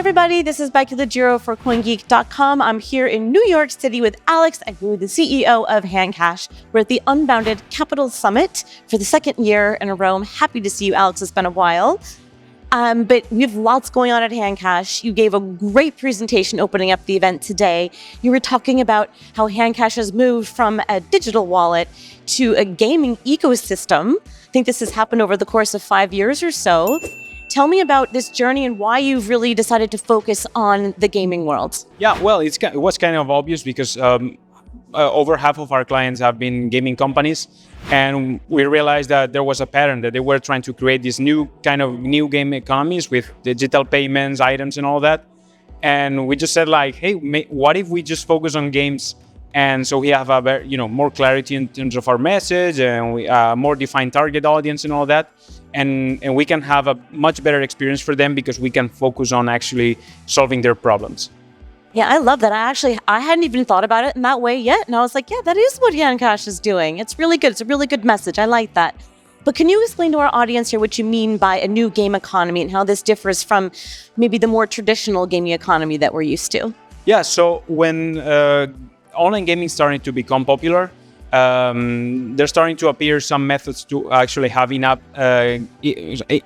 everybody, this is Becky Liggero for CoinGeek.com. I'm here in New York City with Alex Agut, the CEO of HandCash. We're at the Unbounded Capital Summit for the second year in a row. I'm happy to see you, Alex. It's been a while. But we have lots going on at HandCash. You gave a great presentation opening up the event today. You were talking about how HandCash has moved from a digital wallet to a gaming ecosystem. I think this has happened over the course of 5 years or so. Tell me about this journey and why you've really decided to focus on the gaming world. Yeah, well, it was kind of obvious because over half of our clients have been gaming companies, and we realized that there was a pattern that they were trying to create these new game economies with digital payments, items, and all that. And we just said like, hey, what if we just focus on games? And so we have a more clarity in terms of our message, and we more defined target audience and all that. And we can have a much better experience for them because we can focus on actually solving their problems. Yeah, I love that. I hadn't even thought about it in that way yet. And I was like, yeah, that is what HandCash is doing. It's really good. It's a really good message. I like that. But can you explain to our audience here what you mean by a new game economy and how this differs from maybe the more traditional gaming economy that we're used to? Yeah, so when online gaming starting to become popular, there's starting to appear some methods to actually have in-app,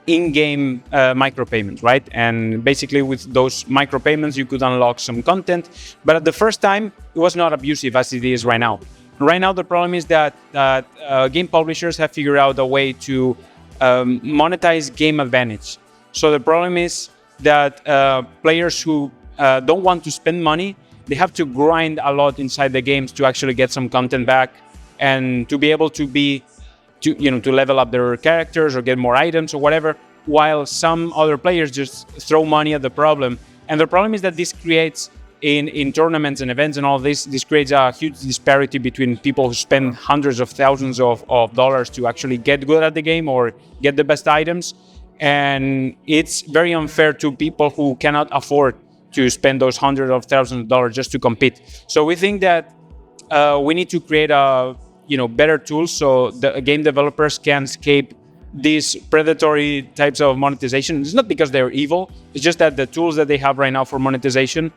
in-game micropayments, right? And basically with those micropayments, you could unlock some content. But at the first time, it was not abusive as it is right now. Right now, the problem is that game publishers have figured out a way to monetize game advantage. So the problem is that players who don't want to spend money, they have to grind a lot inside the games to actually get some content back and to be able to level up their characters or get more items or whatever, while some other players just throw money at the problem. And the problem is that this creates in tournaments and events and all this creates a huge disparity between people who spend hundreds of thousands of dollars to actually get good at the game or get the best items. And it's very unfair to people who cannot afford to spend those hundreds of thousands of dollars just to compete. So we think that we need to create better tools so the game developers can escape these predatory types of monetization. It's not because they're evil. It's just that the tools that they have right now for monetization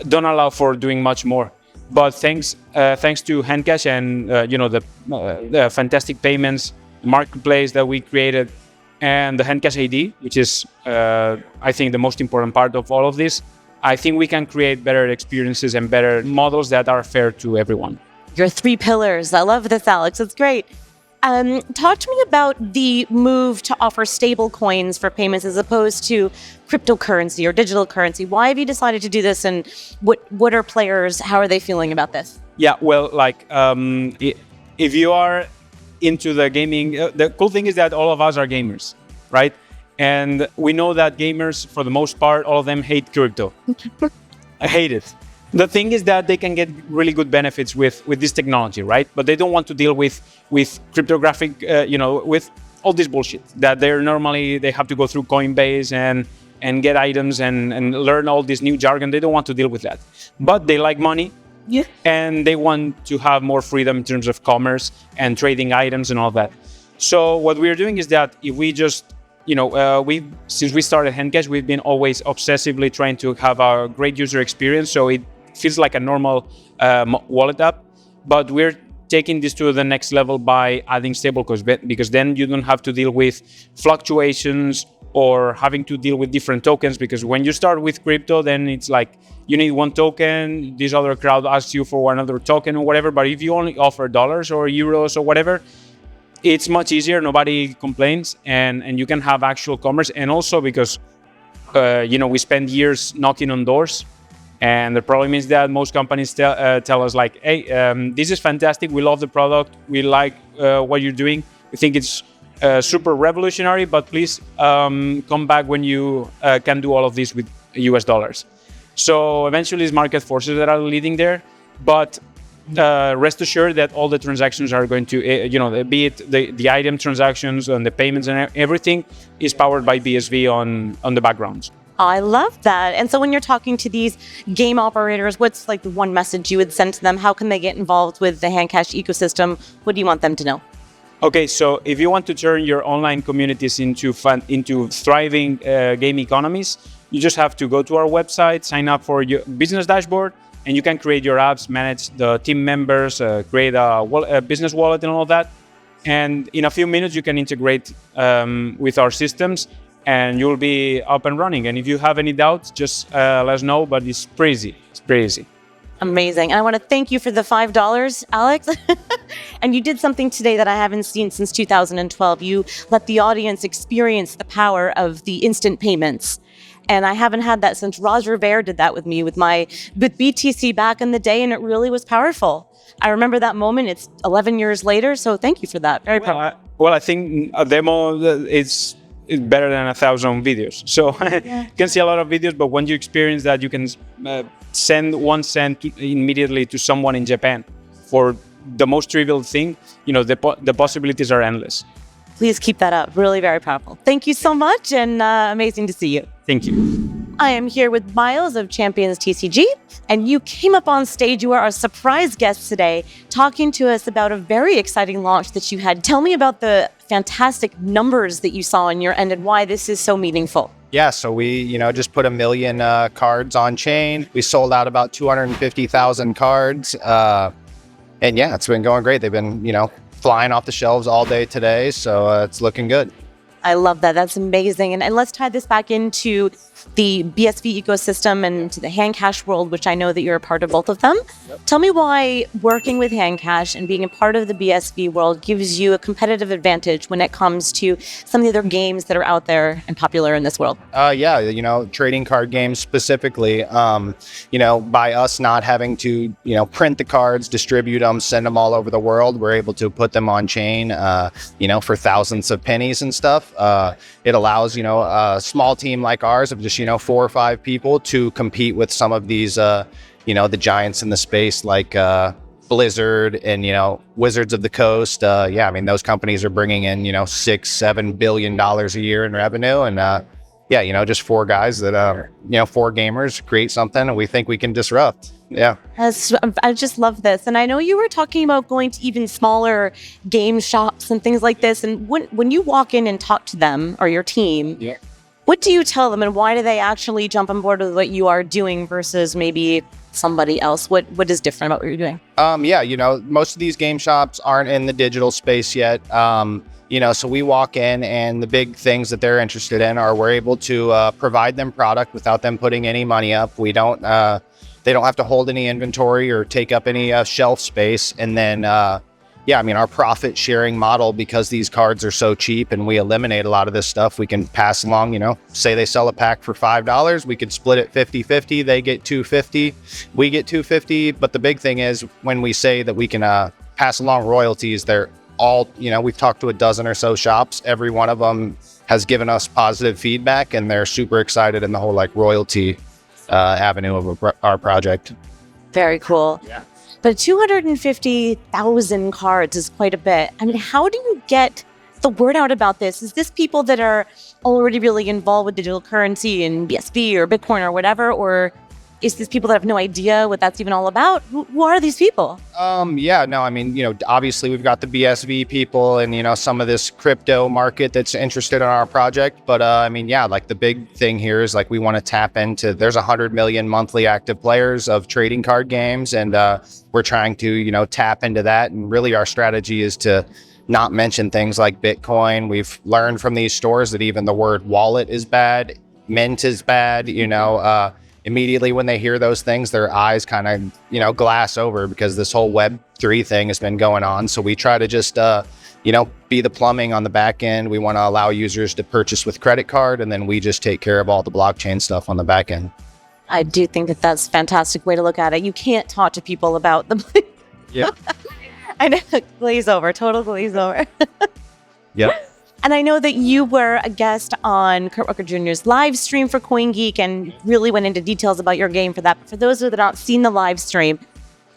don't allow for doing much more. But thanks to HandCash and the fantastic payments marketplace that we created and the HandCash ID, which is I think the most important part of all of this, I think we can create better experiences and better models that are fair to everyone. Your 3 pillars. I love this, Alex. It's great. Talk to me about the move to offer stable coins for payments as opposed to cryptocurrency or digital currency. Why have you decided to do this, and what are players, how are they feeling about this? Yeah, well, if you are into the gaming, the cool thing is that all of us are gamers, right? And we know that gamers, for the most part, all of them hate crypto. I hate it. The thing is that they can get really good benefits with this technology, right? But they don't want to deal with cryptographic, with all this bullshit that they have to go through Coinbase and get items and learn all this new jargon. They don't want to deal with that. But they like money. Yeah. And they want to have more freedom in terms of commerce and trading items and all that. So what we're doing is that if we just since we started HandCash, we've been always obsessively trying to have a great user experience. So it feels like a normal wallet app, but we're taking this to the next level by adding stablecoins, because then you don't have to deal with fluctuations or having to deal with different tokens. Because when you start with crypto, then it's like you need one token, this other crowd asks you for another token or whatever. But if you only offer dollars or euros or whatever, it's much easier, nobody complains, and you can have actual commerce. And also because, we spend years knocking on doors, and the problem is that most companies tell us like, hey, this is fantastic, we love the product, we like what you're doing, we think it's super revolutionary, but please come back when you can do all of this with US dollars. So eventually it's market forces that are leading there, but rest assured that all the transactions are going to, be it the item transactions and the payments and everything is powered by BSV on the background. I love that. And so when you're talking to these game operators, what's like the one message you would send to them? How can they get involved with the HandCash ecosystem? What do you want them to know? Okay, so if you want to turn your online communities into thriving game economies, You just have to go to our website, sign up for your business dashboard, and you can create your apps, manage the team members, create a business wallet and all that. And in a few minutes, you can integrate with our systems and you'll be up and running. And if you have any doubts, just let us know, but it's pretty easy. It's pretty easy. Amazing. And I want to thank you for the $5, Alex. And you did something today that I haven't seen since 2012. You let the audience experience the power of the instant payments. And I haven't had that since Raj Rivera did that with me with BTC back in the day, and it really was powerful. I remember that moment. It's 11 years later, so thank you for that. Very powerful. Well, I think a demo is better than 1,000 videos. So you can see a lot of videos, but when you experience that, you can send 1 cent immediately to someone in Japan for the most trivial thing. You know, the possibilities are endless. Please keep that up. Really very powerful. Thank you so much, and amazing to see you. Thank you. I am here with Miles of Champions TCG, and you came up on stage. You are our surprise guest today, talking to us about a very exciting launch that you had. Tell me about the fantastic numbers that you saw on your end and why this is so meaningful. Yeah, so we, just put 1 million cards on chain. We sold out about 250,000 cards. And yeah, it's been going great. They've been, flying off the shelves all day today. So it's looking good. I love that. That's amazing. And let's tie this back into the BSV ecosystem and to the HandCash world, which I know that you're a part of both of them. Yep. Tell me why working with HandCash and being a part of the BSV world gives you a competitive advantage when it comes to some of the other games that are out there and popular in this world. Trading card games specifically, by us not having to, print the cards, distribute them, send them all over the world, we're able to put them on chain, for thousands of pennies and stuff. It allows, a small team like ours of just, 4 or 5 people to compete with some of these, the giants in the space like Blizzard and, Wizards of the Coast. Those companies are bringing in, $6-7 billion a year in revenue. And, just 4 guys that, 4 gamers create something and we think we can disrupt. Yeah. I just love this. And I know you were talking about going to even smaller game shops and things like this. And when you walk in and talk to them or your team, what do you tell them and why do they actually jump on board with what you are doing versus maybe somebody else? What is different about what you're doing? Most of these game shops aren't in the digital space yet. So we walk in and the big things that they're interested in are we're able to provide them product without them putting any money up. They don't have to hold any inventory or take up any shelf space. And then, our profit sharing model, because these cards are so cheap and we eliminate a lot of this stuff, we can pass along, say they sell a pack for $5, we could split it 50-50. They get $250, we get $250. But the big thing is when we say that we can pass along royalties, they're all, we've talked to a dozen or so shops. Every one of them has given us positive feedback and they're super excited in the whole royalty avenue of our project. Very cool. Yeah. But 250,000 cards is quite a bit. I mean, how do you get the word out about this? Is this people that are already really involved with digital currency and BSV or Bitcoin or whatever? Or is this people that have no idea what that's even all about? Who are these people? Obviously we've got the BSV people and, some of this crypto market that's interested in our project. But the big thing here is we want to tap into, there's 100 million monthly active players of trading card games. And we're trying to, tap into that. And really our strategy is to not mention things like Bitcoin. We've learned from these stores that even the word wallet is bad, mint is bad, immediately when they hear those things, their eyes kind of, glass over because this whole Web3 thing has been going on. So we try to just, be the plumbing on the back end. We want to allow users to purchase with credit card, and then we just take care of all the blockchain stuff on the back end. I do think that that's a fantastic way to look at it. You can't talk to people about the... Yeah. I know, total glaze over. Yep. And I know that you were a guest on Kurt Rucker Jr.'s live stream for CoinGeek and really went into details about your game for that. But for those that have not seen the live stream,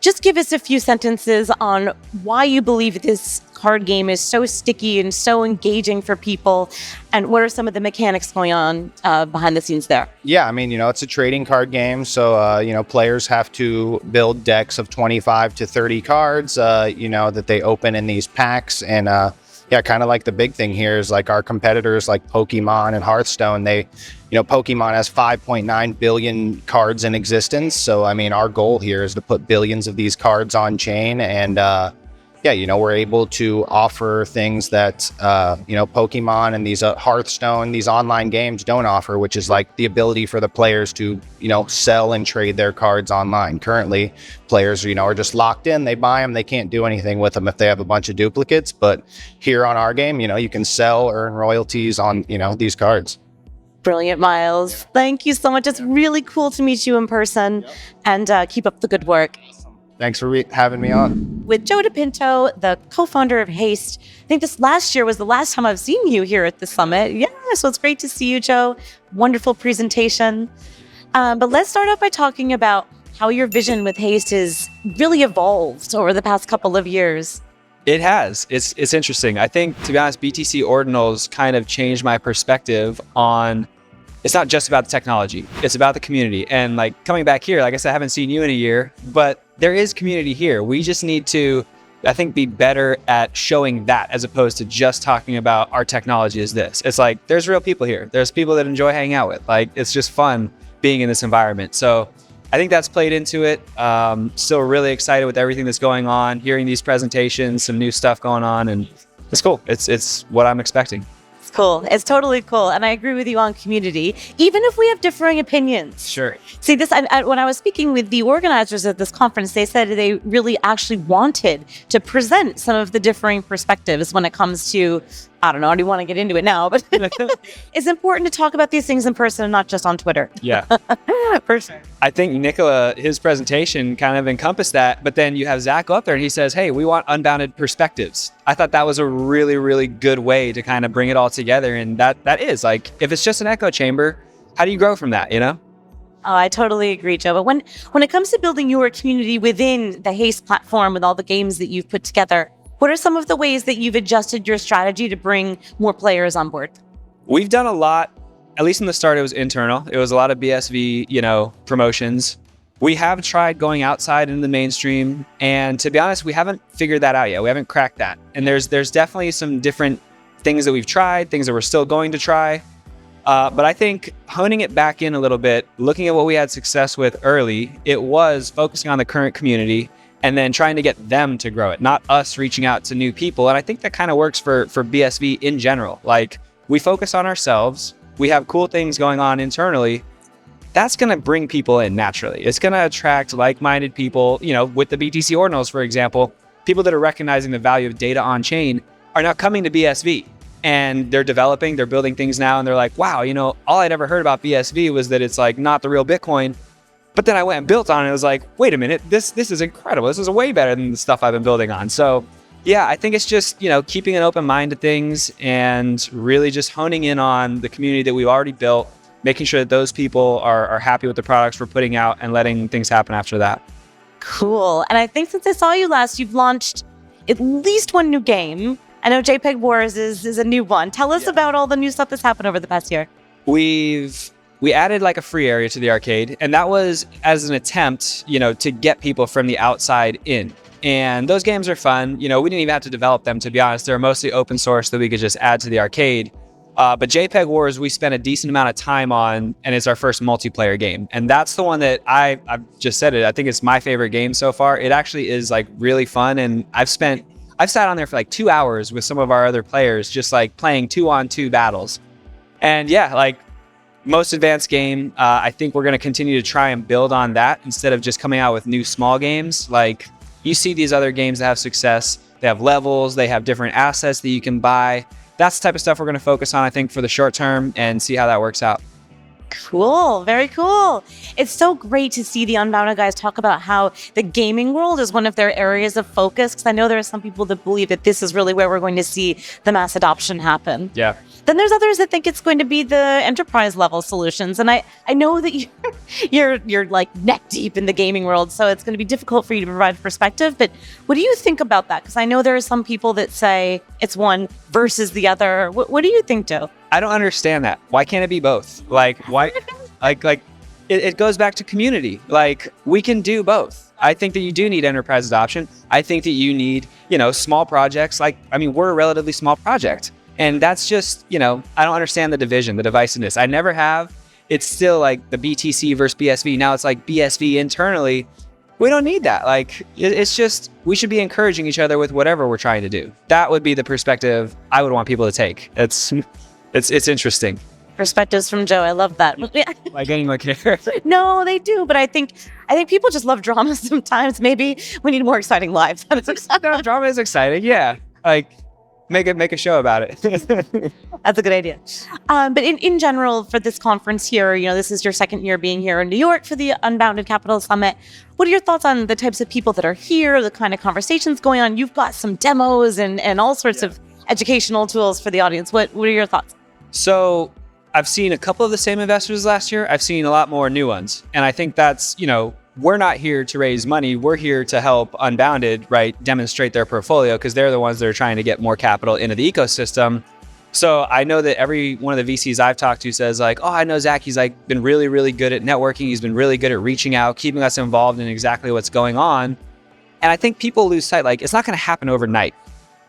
just give us a few sentences on why you believe this card game is so sticky and so engaging for people, and what are some of the mechanics going on behind the scenes there? Yeah, it's a trading card game, so players have to build decks of 25 to 30 cards, that they open in these packs, and kind of like the big thing here is our competitors like Pokemon and Hearthstone, they Pokemon has 5.9 billion cards in existence. So, I mean, our goal here is to put billions of these cards on chain. And, we're able to offer things that, Pokemon and these Hearthstone, these online games don't offer, which is like the ability for the players to, sell and trade their cards online. Currently, players, are just locked in. They buy them. They can't do anything with them if they have a bunch of duplicates. But here on our game, you can sell, earn royalties on, these cards. Brilliant, Miles. Yeah. Thank you so much. It's really cool to meet you in person, and keep up the good work. Thanks for having me on. With Joe DePinto, the co-founder of Haste, I think this last year was the last time I've seen you here at the summit. Yeah, so it's great to see you, Joe. Wonderful presentation. But let's start off by talking about how your vision with Haste has really evolved over the past couple of years. It has. It's interesting. I think, to be honest, BTC Ordinals kind of changed my perspective on, it's not just about the technology, it's about the community. And like coming back here, like I said, I haven't seen you in a year, but there is community here. We just need to, I think, be better at showing that as opposed to just talking about our technology is this. It's like, there's real people here. There's people that enjoy hanging out with. Like, it's just fun being in this environment. So I think that's played into it. Still really excited with everything that's going on, hearing these presentations, some new stuff going on, and it's cool. It's what I'm expecting. It's cool. It's totally cool. And I agree with you on community, even if we have differing opinions. Sure. See, this when I was speaking with the organizers of this conference, they said they really actually wanted to present some of the differing perspectives when it comes to, I don't know, I don't want to get into it now, but it's important to talk about these things in person and not just on Twitter. Yeah. For sure. I think Nicola, his presentation kind of encompassed that, but then you have Zach go up there and he says, hey, we want unbounded perspectives. I thought that was a really, really good way to kind of bring it all together. And that is like, if it's just an echo chamber, how do you grow from that, Oh, I totally agree, Joe. But when it comes to building your community within the Haste platform with all the games that you've put together, what are some of the ways that you've adjusted your strategy to bring more players on board? We've done a lot. At least in the start, it was internal. It was a lot of BSV, promotions. We have tried going outside into the mainstream. And to be honest, we haven't figured that out yet. We haven't cracked that. And there's definitely some different things that we've tried, things that we're still going to try. But I think honing it back in a little bit, looking at what we had success with early, it was focusing on the current community and then trying to get them to grow it, not us reaching out to new people. And I think that kind of works for BSV in general. Like, we focus on ourselves. We have cool things going on internally. That's going to bring people in naturally. It's going to attract like-minded people, with the BTC Ordinals, for example. People that are recognizing the value of data on chain are now coming to BSV and they're developing, they're building things now. And they're like, wow, all I'd ever heard about BSV was that it's like not the real Bitcoin. But then I went and built on it. I was like, wait a minute, this is incredible. This is way better than the stuff I've been building on. So yeah, I think it's just, keeping an open mind to things and really just honing in on the community that we've already built, making sure that those people are happy with the products we're putting out and letting things happen after that. Cool. And I think since I saw you last, you've launched at least one new game. I know JPEG Wars is a new one. Tell us about all the new stuff that's happened over the past year. We added like a free area to the arcade, and that was as an attempt, to get people from the outside in. And those games are fun. We didn't even have to develop them, to be honest. They're mostly open source that we could just add to the arcade. But JPEG Wars, we spent a decent amount of time on, and it's our first multiplayer game. And that's the one that I've just said it. I think it's my favorite game so far. It actually is like really fun. And I've sat on there for like 2 hours with some of our other players, just like playing 2-on-2 battles. And yeah, like most advanced game, I think we're going to continue to try and build on that instead of just coming out with new small games. Like, you see these other games that have success, they have levels, they have different assets that you can buy. That's the type of stuff we're going to focus on, I think, for the short term and see how that works out. Cool. Very cool. It's so great to see the Unbounded guys talk about how the gaming world is one of their areas of focus, because I know there are some people that believe that this is really where we're going to see the mass adoption happen. Yeah. Then there's others that think it's going to be the enterprise level solutions. And I know that you're like neck deep in the gaming world, so it's going to be difficult for you to provide perspective. But what do you think about that? Because I know there are some people that say it's one versus the other. What do you think, Joe? I don't understand that. Why can't it be both? Like, why? It goes back to community. Like, we can do both. I think that you do need enterprise adoption. I think that you need, small projects. We're a relatively small project. And that's just, I don't understand the division, the divisiveness. I never have. it's still like the BTC versus BSV. Now it's like BSV internally. We don't need that. Like, it's just, we should be encouraging each other with whatever we're trying to do. That would be the perspective I would want people to take. It's interesting. Perspectives from Joe. I love that. Like anyone cares. No, they do, but I think people just love drama sometimes. Maybe we need more exciting lives. No, drama is exciting. Yeah. Like, make a show about it. That's a good idea. But in general, for this conference here, this is your second year being here in New York for the Unbounded Capital Summit. What are your thoughts on the types of people that are here, the kind of conversations going on? You've got some demos and all sorts of educational tools for the audience. What are your thoughts? So I've seen a couple of the same investors last year. I've seen a lot more new ones. And I think that's, we're not here to raise money. We're here to help Unbounded, right, demonstrate their portfolio, because they're the ones that are trying to get more capital into the ecosystem. So I know that every one of the VCs I've talked to says like, oh, I know Zach, he's like been really, really good at networking. He's been really good at reaching out, keeping us involved in exactly what's going on. And I think people lose sight, like it's not going to happen overnight.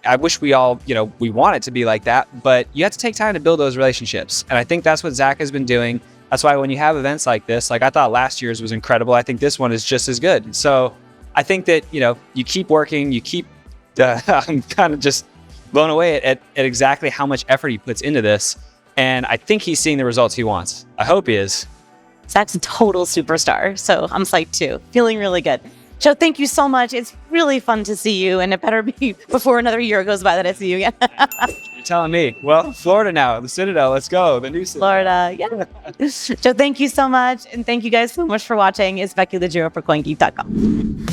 I wish we all, we want it to be like that, but you have to take time to build those relationships. And I think that's what Zach has been doing. That's why when you have events like this, like I thought last year's was incredible. I think this one is just as good. So I think that, you keep working, I'm kind of just blown away at exactly how much effort he puts into this. And I think he's seeing the results he wants. I hope he is. Zach's a total superstar. So I'm psyched too. Feeling really good. Joe, thank you so much. It's really fun to see you, and it better be before another year goes by that I see you again. You're telling me. Well, Florida now, the Citadel, let's go. The new Citadel. Florida, yeah. Joe, thank you so much, and thank you guys so much for watching. It's Becky Liggero for CoinGeek.com.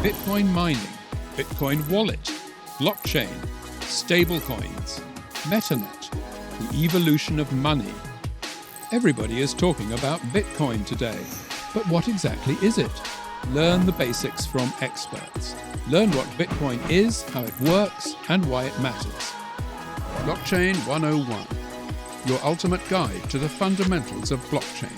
Bitcoin mining, Bitcoin wallet, blockchain, stablecoins, MetaNet, the evolution of money. Everybody is talking about Bitcoin today, but what exactly is it? Learn the basics from experts. Learn what Bitcoin is, how it works, and why it matters. Blockchain 101, your ultimate guide to the fundamentals of blockchain.